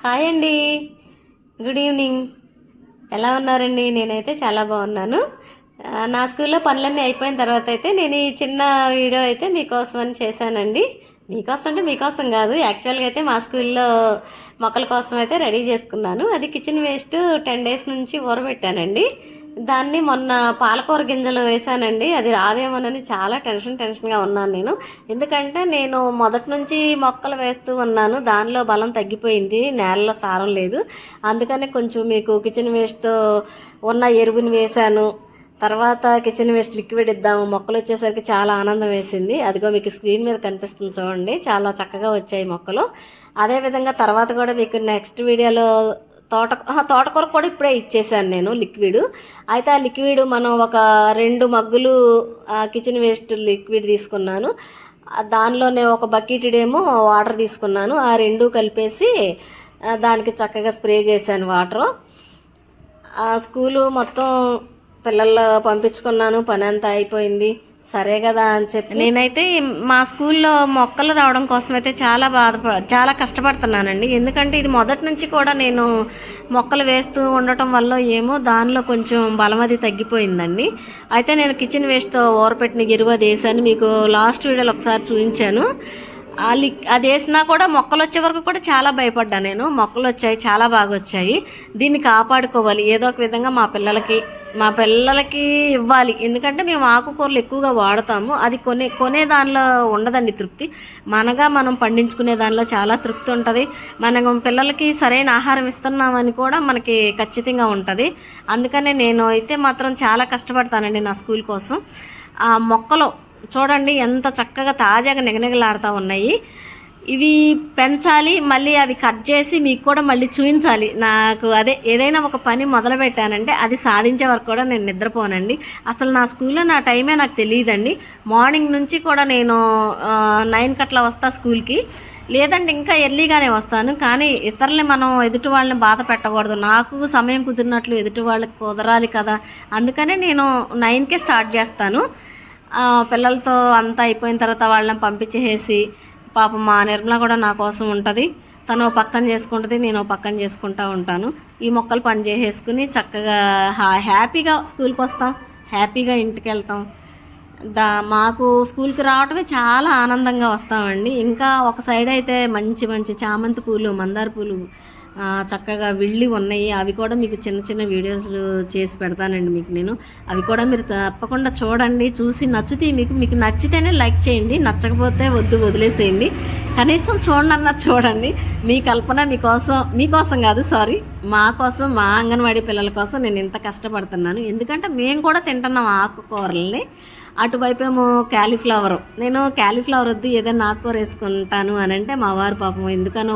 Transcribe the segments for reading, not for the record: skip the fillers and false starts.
Hi అండి, good evening. ఎలా ఉన్నారండి? నేనైతే చాలా బాగున్నాను. నా స్కూల్లో పనులన్నీ అయిపోయిన తర్వాత అయితే నేను ఈ చిన్న వీడియో అయితే మీకోసం అని చేశానండి. మీకోసం అంటే మీకోసం కాదు, యాక్చువల్గా అయితే మా స్కూల్లో మొక్కల కోసం అయితే రెడీ చేసుకున్నాను. అది కిచెన్ వేస్ట్ 10 డేస్ నుంచి ఊరబెట్టానండి. దాన్ని మొన్న పాలకూర గింజలు వేసానండి. అది రాదేమోనని చాలా టెన్షన్గా ఉన్నాను నేను. ఎందుకంటే నేను మొదటి నుంచి మొక్కలు వేస్తూ ఉన్నాను, దానిలో బలం తగ్గిపోయింది, నేలలో సారం లేదు. అందుకనే కొంచెం మీకు కిచెన్ వేస్ట్తో ఉన్న ఎరువుని వేశాను. తర్వాత కిచెన్ వేస్ట్ లిక్విడ్ ఇద్దాము, మొక్కలు వచ్చేసరికి చాలా ఆనందం వేసింది. అదిగో మీకు స్క్రీన్ మీద కనిపిస్తుంది చూడండి, చాలా చక్కగా వచ్చాయి మొక్కలు. అదేవిధంగా తర్వాత కూడా మీకు నెక్స్ట్ వీడియోలో తోటకూర కూడా ఇప్పుడే ఇచ్చేసాను నేను లిక్విడ్. అయితే ఆ లిక్విడ్ మనం ఒక 2 మగ్గులు కిచెన్ వేస్ట్ లిక్విడ్ తీసుకున్నాను. దానిలోనే ఒక బకెటేమో వాటర్ తీసుకున్నాను. ఆ 2 కలిపేసి దానికి చక్కగా స్ప్రే చేశాను వాటరు. స్కూలు మొత్తం పిల్లలు పంపించుకున్నాను, పని అంతా అయిపోయింది. సరే కదా అని చెప్పి నేనైతే మా స్కూల్లో మొక్కలు రావడం కోసం అయితే చాలా కష్టపడుతున్నానండి. ఎందుకంటే ఇది మొదటి నుంచి కూడా నేను మొక్కలు వేస్తూ ఉండటం వల్ల ఏమో దానిలో కొంచెం బలం అది తగ్గిపోయిందండి. అయితే నేను కిచెన్ వేస్ట్తో ఊరపెట్టిన ఎరువు అది వేసాను, మీకు లాస్ట్ వీడియోలో ఒకసారి చూపించాను. అది వేసినా కూడా మొక్కలు వచ్చే వరకు కూడా చాలా భయపడ్డా నేను. మొక్కలు వచ్చాయి, చాలా బాగా వచ్చాయి. దీన్ని కాపాడుకోవాలి ఏదో ఒక విధంగా, మా పిల్లలకి ఇవ్వాలి. ఎందుకంటే మేము ఆకుకూరలు ఎక్కువగా వాడతాము. అది కొనే దానిలో ఉండదండి తృప్తి. మనం పండించుకునే దానిలో చాలా తృప్తి ఉంటుంది. మనం పిల్లలకి సరైన ఆహారం ఇస్తున్నామని కూడా మనకి ఖచ్చితంగా ఉంటుంది. అందుకనే నేను అయితే మాత్రం చాలా కష్టపడతానండి నా స్కూల్ కోసం. ఆ మొక్కలు చూడండి ఎంత చక్కగా తాజాగా నిగనిగలాడుతూ ఉన్నాయి. ఇవి పెంచాలి, మళ్ళీ అవి కట్ చేసి మీకు కూడా మళ్ళీ చూపించాలి. నాకు ఏదైనా ఒక పని మొదలు పెట్టానంటే అది సాధించే వరకు కూడా నేను నిద్రపోనండి. అసలు నా స్కూల్లో నా టైమే నాకు తెలియదండి. మార్నింగ్ నుంచి కూడా నేను 9 కట్లా వస్తా స్కూల్కి, లేదంటే ఇంకా ఎర్లీగానే వస్తాను. కానీ ఇతరులని మనం ఎదుటి వాళ్ళని బాధ పెట్టకూడదు. నాకు సమయం కుదిరినట్లు ఎదుటి వాళ్ళకి కుదరాలి కదా. అందుకనే నేను 9కే స్టార్ట్ చేస్తాను. పిల్లలతో అంతా అయిపోయిన తర్వాత వాళ్ళని పంపించేసి, పాపం మా నిర్మల కూడా నా కోసం ఉంటుంది. తను పక్కన చేసుకుంటుంది, నేను పక్కన చేసుకుంటూ ఉంటాను. ఈ మొక్కలు పని చేసేసుకుని చక్కగా హ్యాపీగా స్కూల్కి వస్తాం, హ్యాపీగా ఇంటికి వెళ్తాం. మాకు స్కూల్కి రావటమే చాలా ఆనందంగా వస్తామండి. ఇంకా ఒక సైడ్ అయితే మంచి మంచి చామంతి పూలు, మందార పూలు చక్కగా విళ్ళి ఉన్నాయి. అవి కూడా మీకు చిన్న చిన్న వీడియోస్లు చేసి పెడతానండి మీకు నేను. అవి కూడా మీరు తప్పకుండా చూడండి. చూసి నచ్చితే మీకు నచ్చితేనే లైక్ చేయండి, నచ్చకపోతే వదిలేసేయండి. కనీసం చూడండి. మీ కల్పన మీకోసం కాదు, సారీ, మా కోసం, మా అంగన్వాడీ పిల్లల కోసం నేను ఇంత కష్టపడుతున్నాను. ఎందుకంటే మేము కూడా తింటున్నాం ఆకుకూరల్ని. అటువైపేమో క్యాలీఫ్లవర్, నేను క్యాలీఫ్లవర్ వద్దు ఏదైనా ఆకుకూర వేసుకుంటాను అని అంటే మా వారు పాపం ఎందుకనో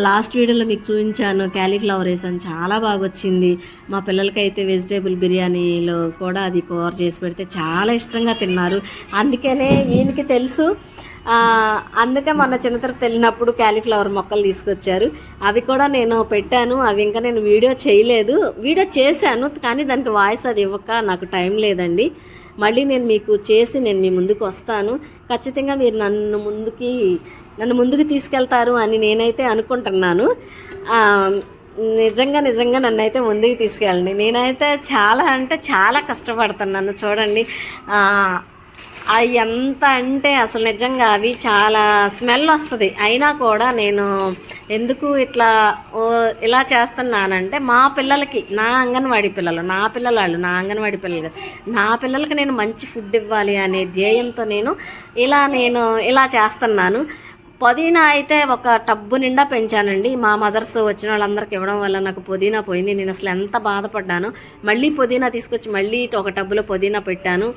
లాస్ట్ వీడియోలో మీకు చూపించాను, క్యాలీఫ్లవర్ వేసాను, చాలా బాగా వచ్చింది. మా పిల్లలకైతే వెజిటేబుల్ బిర్యానీలో కూడా అది కూర చేసి పెడితే చాలా ఇష్టంగా తిన్నారు. అందుకనే ఈయనకి తెలుసు. అందుకే మొన్న చిన్న తిరుపతి వెళ్ళినప్పుడు క్యాలీఫ్లవర్ మొక్కలు తీసుకొచ్చారు. అవి కూడా నేను పెట్టాను. అవి ఇంకా నేను వీడియో చేయలేదు. వీడియో చేశాను కానీ దానికి వాయిస్ అది ఇవ్వక నాకు టైం లేదండి. మళ్ళీ నేను మీకు చేసి నేను మీ ముందుకు వస్తాను. ఖచ్చితంగా మీరు నన్ను ముందుకు తీసుకెళ్తారు అని నేనైతే అనుకుంటున్నాను. నిజంగా నన్ను అయితే ముందుకు తీసుకెళ్ళండి. నేనైతే చాలా కష్టపడుతున్నాను. చూడండి అవి ఎంత అంటే అసలు నిజంగా అవి చాలా స్మెల్ వస్తుంది. అయినా కూడా నేను ఎందుకు ఇలా చేస్తున్నానంటే మా పిల్లలకి, నా అంగన్వాడీ పిల్లలు, నా అంగన్వాడీ పిల్లలు కాదు, నా పిల్లలకి నేను మంచి ఫుడ్ ఇవ్వాలి అనే ధ్యేయంతో నేను ఇలా చేస్తున్నాను. పుదీనా అయితే ఒక టబ్బు నిండా పెంచానండి. మా మదర్స్ వచ్చిన వాళ్ళందరికీ ఇవ్వడం వల్ల నాకు పుదీనా పోయింది. నేను అసలు ఎంత బాధపడ్డాను. మళ్ళీ పుదీనా తీసుకొచ్చి మళ్ళీ ఒక టబ్బులో పుదీనా పెట్టాను.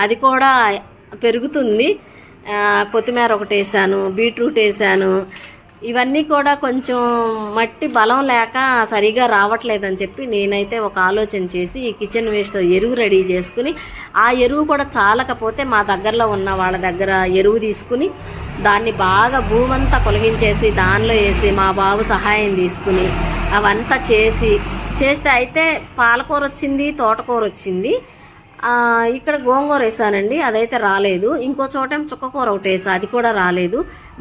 అది కూడా పెరుగుతుంది. కొత్తిమీర ఒకటి వేసాను, బీట్రూట్ వేసాను. ఇవన్నీ కూడా కొంచెం మట్టి బలం లేక సరిగా రావట్లేదని చెప్పి నేనైతే ఒక ఆలోచన చేసి ఈ కిచెన్ వేస్ట్తో ఎరువు రెడీ చేసుకుని, ఆ ఎరువు కూడా చాలకపోతే మా దగ్గరలో ఉన్న వాళ్ళ దగ్గర ఎరువు తీసుకుని దాన్ని బాగా భూమంతా కొలిగించేసి దానిలో వేసి మా బాబు సహాయం తీసుకుని అవంతా చేస్తే అయితే పాలకూర వచ్చింది, తోటకూర వచ్చింది. ఇక్కడ గోంగూర వేసానండి, అదైతే రాలేదు. ఇంకో చోటేమో చుక్కకూర ఒకటి వేసా, అది కూడా రాలేదు.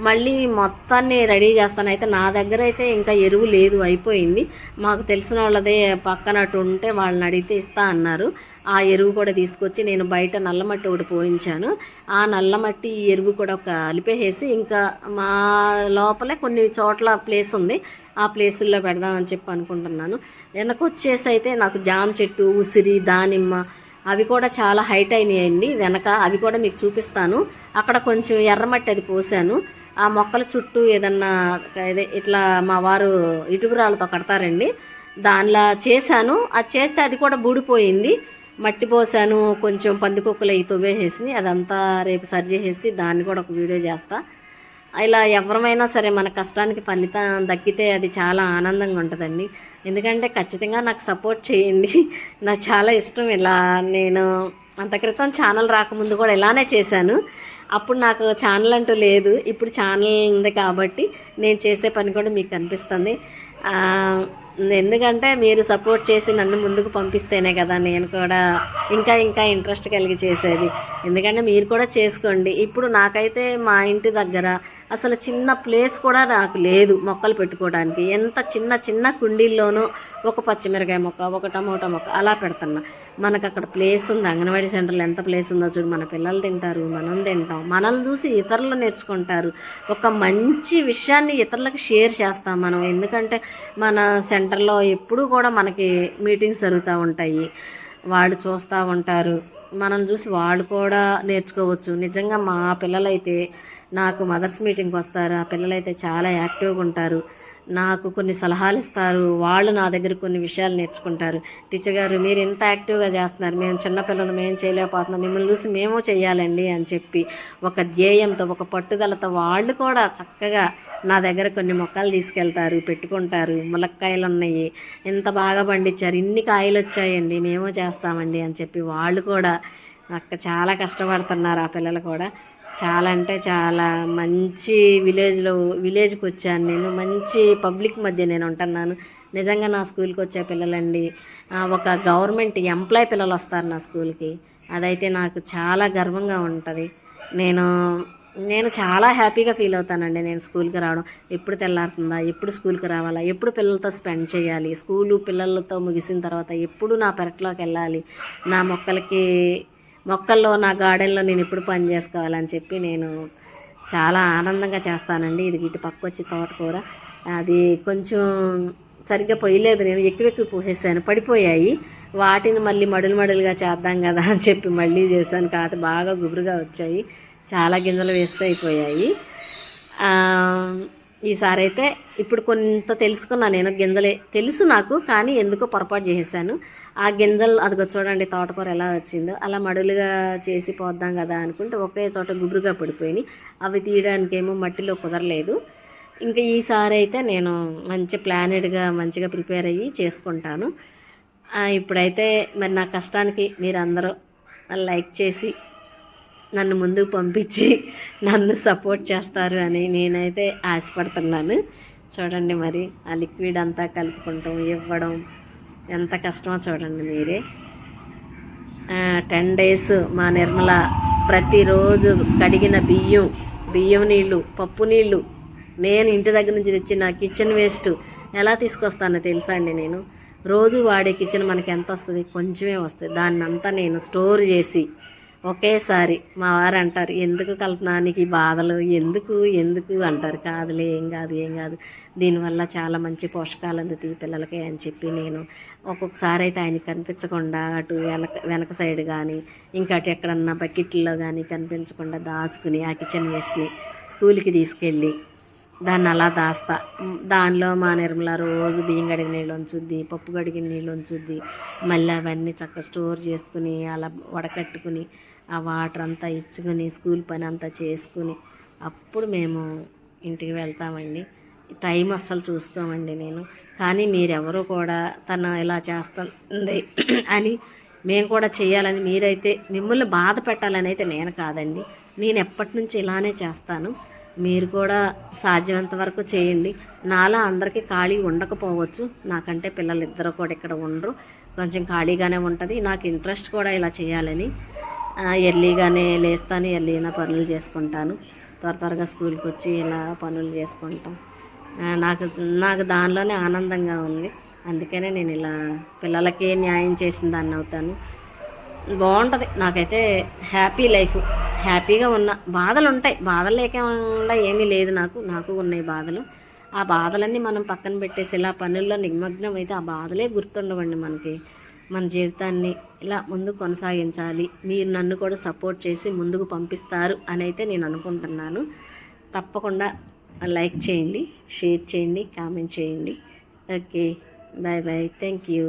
మళ్ళీ మొత్తాన్ని రెడీ చేస్తాను. అయితే నా దగ్గర అయితే ఇంకా ఎరువు లేదు, అయిపోయింది. మాకు తెలిసిన వాళ్ళదే పక్కనట్టు ఉంటే వాళ్ళని అడిగితే ఇస్తా అన్నారు. ఆ ఎరువు కూడా తీసుకొచ్చి నేను బయట నల్లమట్టి ఒకటి పోయించాను. ఆ నల్లమట్టి ఎరువు కూడా కలిపేసి ఇంకా మా లోపలే కొన్ని చోట్ల ప్లేస్ ఉంది, ఆ ప్లేసుల్లో పెడదామని చెప్పి అనుకుంటున్నాను. వెనకొచ్చేసి అయితే నాకు జామ చెట్టు, ఉసిరి, దానిమ్మ అవి కూడా చాలా హైట్ అయినాయండి వెనక. అవి కూడా మీకు చూపిస్తాను. అక్కడ కొంచెం ఎర్రమట్టి అది పోసాను. ఆ మొక్కల చుట్టూ ఏదన్నా ఇట్లా మా వారు ఇటుకురాళ్ళతో కడతారండి, దానిలా చేశాను. అది చేస్తే అది కూడా బూడిపోయింది. మట్టి పోసాను, కొంచెం పందికొక్కులు అవి తవ్వేసేసి అదంతా రేపు సరి చేసేసి దాన్ని కూడా ఒక వీడియో చేస్తా. ఇలా ఎవరమైనా సరే మన కష్టానికి ఫలితం దక్కితే అది చాలా ఆనందంగా ఉంటుందండి. ఎందుకంటే ఖచ్చితంగా నాకు సపోర్ట్ చేయండి. నాకు చాలా ఇష్టం ఇలా. నేను అంత క్రితం ఛానల్ రాకముందు కూడా ఇలానే చేశాను. అప్పుడు నాకు ఛానల్ అంటూ లేదు, ఇప్పుడు ఛానల్ ఉంది కాబట్టి నేను చేసే పని కూడా మీకు కనిపిస్తుంది. ఎందుకంటే మీరు సపోర్ట్ చేసి నన్ను ముందుకు పంపిస్తేనే కదా నేను కూడా ఇంకా ఇంకా ఇంట్రెస్ట్ కలిగి చేసేది. ఎందుకంటే మీరు కూడా చేసుకోండి. ఇప్పుడు నాకైతే మా ఇంటి దగ్గర అసలు చిన్న ప్లేస్ కూడా నాకు లేదు మొక్కలు పెట్టుకోవడానికి. ఎంత చిన్న చిన్న కుండీల్లోనూ ఒక పచ్చిమిరకాయ మొక్క, ఒక టమోటా మొక్క అలా పెడుతున్నా. మనకు అక్కడ ప్లేస్ ఉంది. అంగన్వాడీ సెంటర్లో ఎంత ప్లేస్ ఉందో చూడు. మన పిల్లలు తింటారు, మనం తింటాం, మనల్ని చూసి ఇతరులు నేర్చుకుంటారు. ఒక మంచి విషయాన్ని ఇతరులకు షేర్ చేస్తాం మనం. ఎందుకంటే మన సెంటర్లో ఎప్పుడూ కూడా మనకి మీటింగ్స్ జరుగుతూ ఉంటాయి, వాళ్ళు చూస్తూ ఉంటారు, మనం చూసి వాళ్ళు కూడా నేర్చుకోవచ్చు. నిజంగా మా పిల్లలైతే నాకు మదర్స్ మీటింగ్కి వస్తారు. ఆ పిల్లలైతే చాలా యాక్టివ్గా ఉంటారు, నాకు కొన్ని సలహాలు ఇస్తారు, వాళ్ళు నా దగ్గర కొన్ని విషయాలు నేర్చుకుంటారు. టీచర్ గారు మీరు ఇంత యాక్టివ్గా చేస్తున్నారు, మేము చిన్నపిల్లలు మేము చేయలేకపోతున్నాం, మిమ్మల్ని చూసి మేము చేయాలండి అని చెప్పి ఒక ధ్యేయంతో, ఒక పట్టుదలతో వాళ్ళు కూడా చక్కగా నా దగ్గర కొన్ని మొక్కలు తీసుకెళ్తారు, పెట్టుకుంటారు. ములక్కాయలు ఉన్నాయి, ఎంత బాగా పండించారు, ఇన్ని కాయలు వచ్చాయండి, మేము చేస్తామండి అని చెప్పి వాళ్ళు కూడా నాకు చాలా కష్టపడుతున్నారు. ఆ పిల్లలు కూడా చాలా అంటే చాలా మంచి విలేజ్కి వచ్చాను నేను. మంచి పబ్లిక్ మధ్య నేను ఉంటున్నాను. నిజంగా నా స్కూల్కి వచ్చే పిల్లలండి, ఒక గవర్నమెంట్ ఎంప్లాయ్ పిల్లలు వస్తారు నా స్కూల్కి. అదైతే నాకు చాలా గర్వంగా ఉంటుంది. నేను చాలా హ్యాపీగా ఫీల్ అవుతానండి నేను స్కూల్కి రావడం. ఎప్పుడు తెల్లారుతుందా, ఎప్పుడు స్కూల్కి రావాలా, ఎప్పుడు పిల్లలతో స్పెండ్ చేయాలి, స్కూలు పిల్లలతో ముగిసిన తర్వాత ఎప్పుడు నా పెరట్లోకి వెళ్ళాలి, నా మొక్కల్లో నా గార్డెన్లో నేను ఎప్పుడు పని చేసుకోవాలని చెప్పి నేను చాలా ఆనందంగా చేస్తానండి. ఇది ఇటు పక్క వచ్చి తోటకూర అది కొంచెం సరిగ్గా పొయ్యలేదు, నేను ఎక్కువ పోసేసాను, పడిపోయాయి. వాటిని మళ్ళీ మడులుగా చేద్దాం కదా అని చెప్పి మళ్ళీ చేశాను. కాకపోతే బాగా గుబురుగా వచ్చాయి, చాలా గింజలు వేస్ట్ అయిపోయాయి. ఈసారి అయితే ఇప్పుడు కొంత తెలుసుకున్నాను నేను. గింజలే తెలుసు నాకు, కానీ ఎందుకో పొరపాటు చేసేసాను. ఆ గింజలు అదిగో చూడండి తోటకూర ఎలా వచ్చిందో, అలా మడులుగా చేసి పోద్దాం కదా అనుకుంటే ఒకే చోట గుబురుగా పడిపోయినాయి. అవి తీయడానికేమో మట్టిలో కుదరలేదు. ఇంకా ఈసారి అయితే నేను మంచి ప్లానెడ్గా మంచిగా ప్రిపేర్ అయ్యి చేసుకుంటాను. ఇప్పుడైతే మరి నా కష్టానికి మీరందరూ లైక్ చేసి నన్ను ముందుకు పంపించి నన్ను సపోర్ట్ చేస్తారు అని నేనైతే ఆశపడుతున్నాను. చూడండి మరి ఆ లిక్విడ్ అంతా కలుపుకుంటాం, ఇవ్వడం ఎంత కష్టమో చూడండి మీరే. 10 days మా నిర్మల ప్రతిరోజు కడిగిన బియ్యం నీళ్ళు, పప్పు నీళ్ళు నేను ఇంటి దగ్గర నుంచి తెచ్చిన కిచెన్ వేస్ట్ ఎలా తీసుకొస్తానో తెలుసా అండి. నేను రోజు వాడే కిచెన్ మనకి ఎంత వస్తుంది, కొంచెమే వస్తుంది. దాన్ని అంతా నేను స్టోర్ చేసి ఒకేసారి మా వారు అంటారు, ఎందుకు కల్పన నీకు ఈ బాధలు, ఎందుకు అంటారు. కాదులే, ఏం కాదు, దీనివల్ల చాలా మంచి పోషకాలు అందుతాయి పిల్లలకి అని చెప్పి నేను ఒక్కొక్కసారి అయితే ఆయన కనిపించకుండా అటు వెనక సైడ్ కానీ ఇంకా అటు ఎక్కడన్నా బకెట్లో కానీ కనిపించకుండా దాచుకుని ఆ కిచెన్ వేస్ట్ని స్కూల్కి తీసుకెళ్ళి దాన్ని అలా దాస్తా. దానిలో మా నిర్మల రోజు బియ్యం కడిగిన నీళ్ళు ఉంచుద్ది, పప్పు కడిగిన నీళ్ళు ఉంచుద్ది. మళ్ళీ అవన్నీ చక్కగా స్టోర్ చేసుకుని అలా వడకట్టుకుని ఆ వాటర్ అంతా ఇచ్చుకొని స్కూల్ పని అంతా చేసుకుని అప్పుడు మేము ఇంటికి వెళ్తామండి. టైం అస్సలు చూసుకోమండి నేను. కానీ మీరెవరూ కూడా తను ఇలా చేస్తుంది అని మేము కూడా చేయాలని మీరైతే మిమ్మల్ని బాధ పెట్టాలని అయితే నేను కాదండి. నేను ఎప్పటి నుంచి ఇలానే చేస్తాను. మీరు కూడా సాధ్యమంత వరకు చేయండి. నాలా అందరికీ ఖాళీ ఉండకపోవచ్చు, నాకంటే పిల్లలు ఇద్దరు కూడా ఇక్కడ ఉండరు, కొంచెం ఖాళీగానే ఉంటుంది. నాకు ఇంట్రెస్ట్ కూడా ఇలా చేయాలని ఎర్లీగానే లేస్తాను, ఎర్లీగా పనులు చేసుకుంటాను. త్వరగా స్కూల్కి వచ్చి ఇలా పనులు చేసుకుంటాం. నాకు నాకు దానిలోనే ఆనందంగా ఉంది. అందుకనే నేను ఇలా పిల్లలకి న్యాయం చేసిన దాన్ని అవుతాను. బాగుంటుంది నాకైతే. హ్యాపీ లైఫ్, హ్యాపీగా ఉన్న. బాధలు ఉంటాయి, బాధలు లేకుండా ఏమీ లేదు. నాకు ఉన్నాయి బాధలు. ఆ బాధలన్నీ మనం పక్కన పెట్టేసి ఇలా పనుల్లో నిమగ్నం అయితే ఆ బాధలే గుర్తుండవండి మనకి. మన జీవితాన్ని ఇలా ముందుకు కొనసాగించాలి. మీరు నన్ను కూడా సపోర్ట్ చేసి ముందుకు పంపిస్తారు అని అయితే నేను అనుకుంటున్నాను. తప్పకుండా లైక్ చేయండి, షేర్ చేయండి, కామెంట్ చేయండి. Okay, bye bye, thank you.